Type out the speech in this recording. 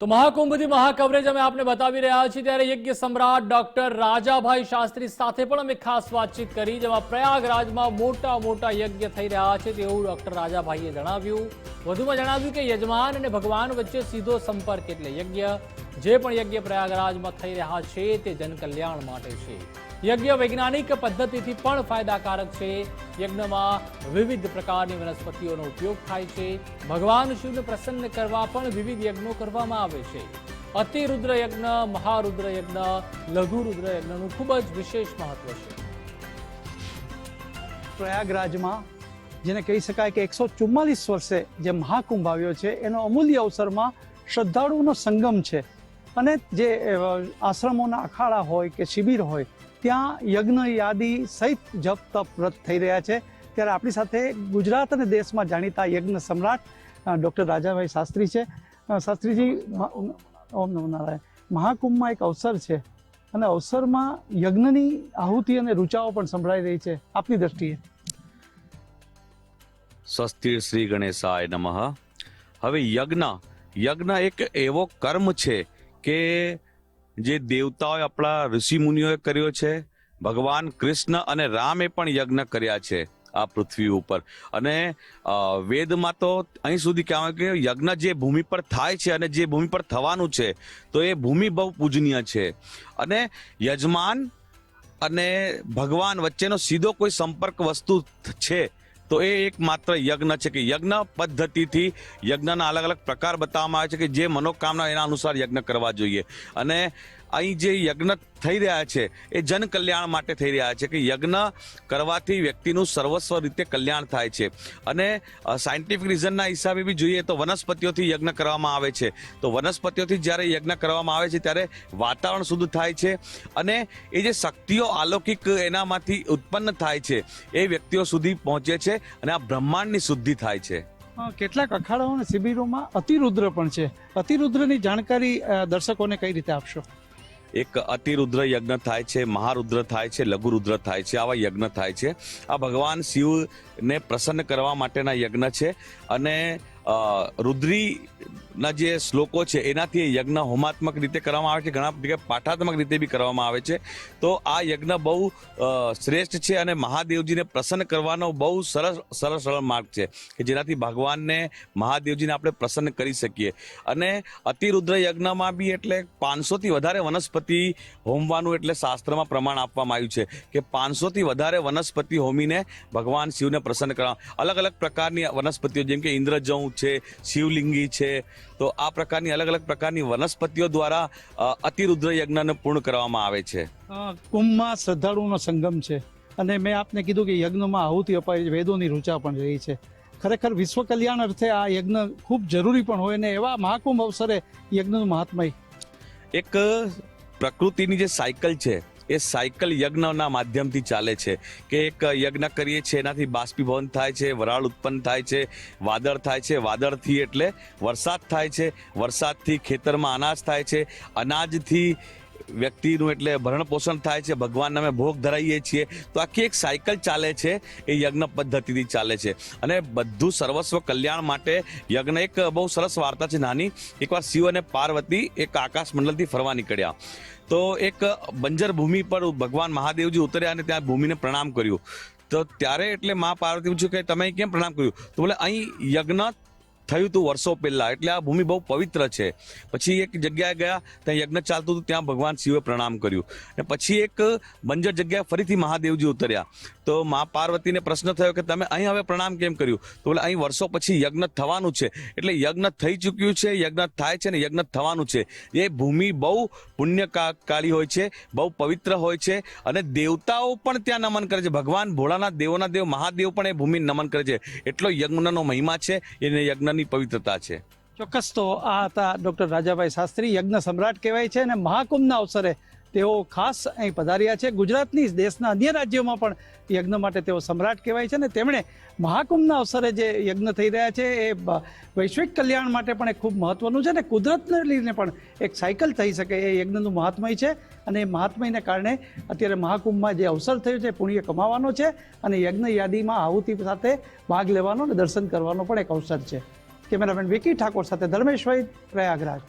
તો મહાકુંભથી મહાકવરેજ અમે આપને બતાવી રહ્યા છીએ ત્યારે યજ્ઞ સમ્રાટ ડોક્ટર રાજાભાઈ શાસ્ત્રી સાથે પણ અમે ખાસ વાતચીત કરી જેમાં પ્રયાગરાજમાં મોટા યજ્ઞ થઈ રહ્યા છે તેવું ડોક્ટર રાજાભાઈએ જણાવ્યું। વધુમાં જણાવ્યું કે યજમાન અને ભગવાન વચ્ચે સીધો સંપર્ક એટલે યજ્ઞ જે પણ યજ્ઞ પ્રયાગરાજમાં થઈ રહ્યા છે તે જનકલ્યાણ માટે છે। યજ્ઞ વૈજ્ઞાનિક પદ્ધતિથી પણ ફાયદાકારક છે। યજ્ઞમાં વિવિધ પ્રકારની વનસ્પતિઓનો ઉપયોગ થાય છે। ભગવાન શિવને પ્રસન્ન કરવા પણ વિવિધ યજ્ઞો કરવામાં આવે છે। અતિરુદ્ર યજ્ઞ, મહારુદ્ર યજ્ઞ, લઘુ રુદ્ર યજ્ઞનું ખૂબ જ વિશેષ મહત્વ છે। પ્રયાગરાજમાં જેને કહી શકાય કે 144 વર્ષે જે મહાકુંભ આવ્યો છે એનો અમૂલ્ય અવસરમાં શ્રદ્ધાળુઓનો સંગમ છે અને જે આશ્રમોના અખાડા હોય કે શિબિર હોય ત્યાં યજ્ઞ યાદી સહિત જપ તપ વ્રત થઈ રહ્યા છે। ત્યારે આપણી સાથે ગુજરાત અને દેશમાં જાણીતા યજ્ઞ સમ્રાટ ડૉક્ટર રાજાભાઈ શાસ્ત્રી છે। શાસ્ત્રીજી, ઓમ નમો નારાયણ। મહાકુંભમાં એક અવસર છે અને અવસરમાં યજ્ઞની આહુતિ અને ઋચાઓ પણ સંભળાઈ રહી છે, આપની દ્રષ્ટિએ। સ્વસ્તિ શ્રી ગણેશાય નમઃ। હવે યજ્ઞ એક એવો કર્મ છે કે જે દેવતાઓએ આપણા ઋષિ મુનિઓએ કર્યો છે। ભગવાન કૃષ્ણ અને રામે પણ યજ્ઞ કર્યા છે આ પૃથ્વી ઉપર અને વેદમાં તો અહીં સુધી કહેવાય કે યજ્ઞ જે ભૂમિ પર થાય છે અને જે ભૂમિ પર થવાનું છે તો એ ભૂમિ બહુ પૂજનીય છે અને યજમાન અને ભગવાન વચ્ચેનો સીધો કોઈ સંપર્ક વસ્તુ છે તો એ એક માત્ર યજ્ઞ છે કે યજ્ઞ પદ્ધતિથી યજ્ઞના અલગ અલગ પ્રકાર બતાવવામાં આવે છે કે જે મનોકામના એના અનુસાર યજ્ઞ કરવા જોઈએ અને અહીં જે યજ્ઞ થઈ રહ્યા છે એ જન કલ્યાણ માટે થઈ રહ્યા છે કે યજ્ઞ કરવાથી વ્યક્તિનું સર્વસ્વ રીતે કલ્યાણ થાય છે અને સાયન્ટિફિક રીઝનના હિસાબે બી જોઈએ તો વનસ્પતિઓથી યજ્ઞ કરવામાં આવે છે તો વનસ્પતિઓથી જ્યારે યજ્ઞ કરવામાં આવે છે ત્યારે વાતાવરણ શુદ્ધ થાય છે અને એ જે શક્તિઓ અલૌકિક એનામાંથી ઉત્પન્ન થાય છે એ વ્યક્તિઓ સુધી પહોંચે છે અને આ બ્રહ્માંડની શુદ્ધિ થાય છે। કેટલાક અખાડાઓ અને શિબિરોમાં અતિરુદ્ર પણ છે, અતિરુદ્રની જાણકારી દર્શકોને કઈ રીતે આપશો? એક અતિરુદ્ર યજ્ઞ થાય છે, મહારુદ્ર થાય છે, લઘુ રુદ્ર થાય છે, આવા યજ્ઞ થાય છે। આ ભગવાન શિવને પ્રસન્ન કરવા માટેના યજ્ઞ છે અને રુદ્રીના જે શ્લોકો છે એનાથી યજ્ઞ હોમાત્મક રીતે કરવામાં આવે છે, ઘણા જગ્યાએ પાઠાત્મક રીતે બી કરવામાં આવે છે। તો આ યજ્ઞ બહુ શ્રેષ્ઠ છે અને મહાદેવજીને પ્રસન્ન કરવાનો બહુ સરળ માર્ગ છે કે જેનાથી ભગવાનને મહાદેવજીને આપણે પ્રસન્ન કરી શકીએ અને અતિરુદ્ર યજ્ઞમાં બી એટલે 500થી વધારે વનસ્પતિ હોમવાનું એટલે શાસ્ત્રમાં પ્રમાણ આપવામાં આવ્યું છે કે 500થી વધારે વનસ્પતિ હોમીને ભગવાન શિવને પ્રસન્ન કરવા અલગ અલગ પ્રકારની વનસ્પતિઓ જેમ કે ઇન્દ્રજૌ છે, શિવલિંગી છે, તો આ પ્રકારની અલગ અલગ પ્રકારની વનસ્પતિઓ દ્વારા અતિરુદ્ર યજ્ઞને પૂર્ણ કરવામાં આવે છે। કુંભમાં શ્રદ્ધાળુઓનો સંગમ છે અને મેં આપને કીધું કે યજ્ઞમાં આહુતિ અપાય, વેદોની ઋચા પણ રહી છે। ખરેખર વિશ્વ કલ્યાણ અર્થે આ યજ્ઞ ખૂબ જરૂરી પણ હોય ને એવા મહાકુંભ અવસરે યજ્ઞનું મહાત્મય એક પ્રકૃતિની જે સાયકલ છે એ સાયકલ યજ્ઞના માધ્યમથી ચાલે છે કે એક યજ્ઞ કરીએ છીએ એનાથી બાષ્પીભવન થાય છે, વરાળ ઉત્પન્ન થાય છે, વાદળ થાય છે, વાદળથી એટલે વરસાદ થાય છે, વરસાદથી ખેતરમાં અનાજ થાય છે, અનાજથી વ્યક્તિનું એટલે ભરણ પોષણ થાય છે, ભગવાનને અમે ભોગ ધરાવીએ છીએ। તો આખી એક સાયકલ ચાલે છે એ યજ્ઞ પદ્ધતિથી ચાલે છે અને બધું સર્વસ્વ કલ્યાણ માટે યજ્ઞ એક બહુ સરસ વાર્તા છે નાની। એકવાર શિવ અને પાર્વતી એક આકાશ મંડળથી ફરવા નીકળ્યા તો એક બંજર ભૂમિ પર ભગવાન મહાદેવજી ઉતર્યા અને ત્યાં ભૂમિને પ્રણામ કર્યું તો ત્યારે એટલે મા પાર્વતી પૂછ્યું કે તમે કેમ પ્રણામ કર્યું તો બોલે અહીં યજ્ઞ થયું હતું વર્ષો પહેલા એટલે આ ભૂમિ બહુ પવિત્ર છે। પછી એક જગ્યાએ ગયા ત્યાં યજ્ઞ ચાલતું હતું ત્યાં ભગવાન શિવે પ્રણામ કર્યું અને પછી એક બંજર જગ્યાએ ફરીથી મહાદેવજી ઉતર્યા તો મા પાર્વતીને પ્રશ્ન થયો કે તમે અહીં હવે પ્રણામ કેમ કર્યું તો બોલે અહીં વર્ષો પછી યજ્ઞ થવાનું છે એટલે યજ્ઞ થઈ ચૂક્યું છે, યજ્ઞ થાય છે ને યજ્ઞ થવાનું છે। એ ભૂમિ બહુ પુણ્યકાળી હોય છે, બહુ પવિત્ર હોય છે અને દેવતાઓ પણ ત્યાં નમન કરે છે, ભગવાન ભોળાનાથ દેવોના દેવ મહાદેવ પણ એ ભૂમિને નમન કરે છે એટલો યજ્ઞનો મહિમા છે એને યજ્ઞની પવિત્રતા છે। ચોક્કસ। તો આ હતા ડૉક્ટર રાજાભાઈ શાસ્ત્રી, યજ્ઞ સમ્રાટ કહેવાય છે અને મહાકુંભના અવસરે તેઓ ખાસ અહીં પધાર્યા છે। ગુજરાતની દેશના અન્ય રાજ્યોમાં પણ યજ્ઞ માટે તેઓ સમ્રાટ કહેવાય છે અને તેમણે મહાકુંભના અવસરે જે યજ્ઞ થઈ રહ્યા છે એ વૈશ્વિક કલ્યાણ માટે પણ એ ખૂબ મહત્વનું છે અને કુદરતને લઈને પણ એક સાયકલ થઈ શકે એ યજ્ઞનું મહાત્મય છે અને એ મહાત્મયને કારણે અત્યારે મહાકુંભમાં જે અવસર થયો છે પુણ્ય કમાવાનો છે અને યજ્ઞ યાદીમાં આહુતિ સાથે ભાગ લેવાનો અને દર્શન કરવાનો પણ એક અવસર છે। કેમેરામેન વિકી ઠાકોર સાથે ધર્મેશ વૈદ, પ્રયાગરાજ।